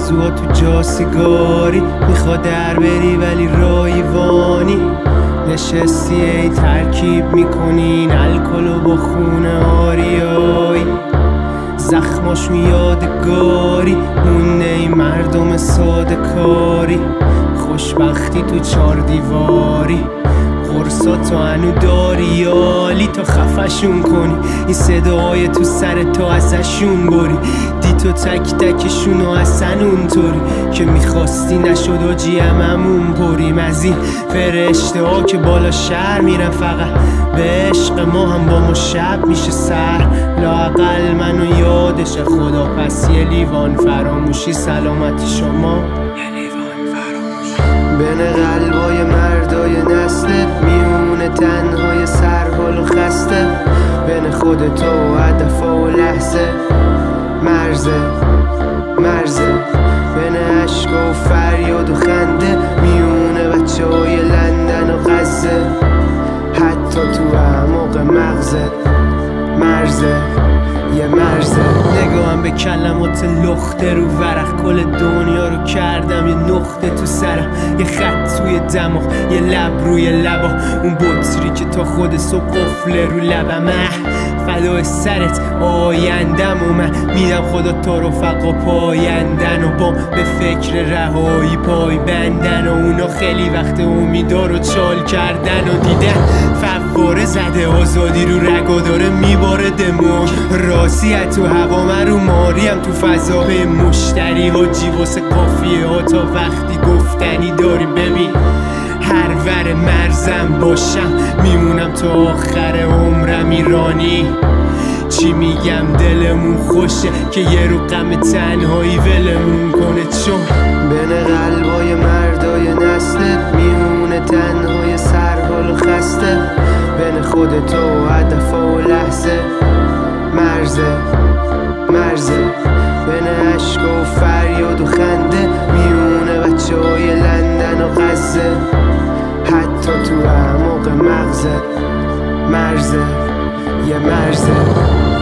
آرزوها تو جا سیگاری، میخواد در بری ولی رایوانی. نشستی ای ترکیب میکنین الکلو با خونه آریایی، زخماشون یادگاری مونه ای مردم ساده کاری. خوشبختی تو 4 دیواری، قرصا تو هنو داری یالی تا خفشون کنی. این صداهای تو سر تو ازشون بری، دی تو تک تکشون و اصلا اونطوری که میخواستی نشد و هممون بریم از این فرشته ها که بالا شهر میرن. فقط به عشق ما هم با ما شب میشه سر، لااقل منو یادش خدا. پس یه لیوان فراموشی سلامتی شما. بین قلبای مردای نسلت میونه تنهای سرحال و خسته، بین خودتو و هدفا و لحظه مرزه بین عشق و فریاد و خنده، میونه بچه های لندن و غزه، حتی تو اعماق مغزت یه مرزه. نگاهم به کلمات لخته رو ورق، کل دنیا رو کردم یه نقطه تو سرم، یه خط توی دماغ، یه لب روی لبا، اون بطری که تا خود صبح قفله رو لبم. فدای سرت آیندم و من میدم خدا تا رفقا پایندن و بام به فکر رهایی پای بندن، و اونا خیلی وقت امیدا رو چال کردن و دیدن فواره زده آزادی رو رگا داره میباره دمون راسیت تو هوا. من رو ماریم تو فضا به مشتری ها جی واسه کافیه ها تا وقتی گفتنی داری. ببین هر ور مرزم باشم میمونم تا آخر عمرم ایرانی. چی میگم دلمون خوشه که یه رو غم تنهایی ولمون کنه، چون بین قلبای مردای نسلت میمونه تنهای سرحال و خسته، بین خودتو و هدفا و لحظه مرزه بین عشق و فریاد و خنده، میونه بچه های لندن و غزه، حتی تو اعماق مغزت یه مرزه.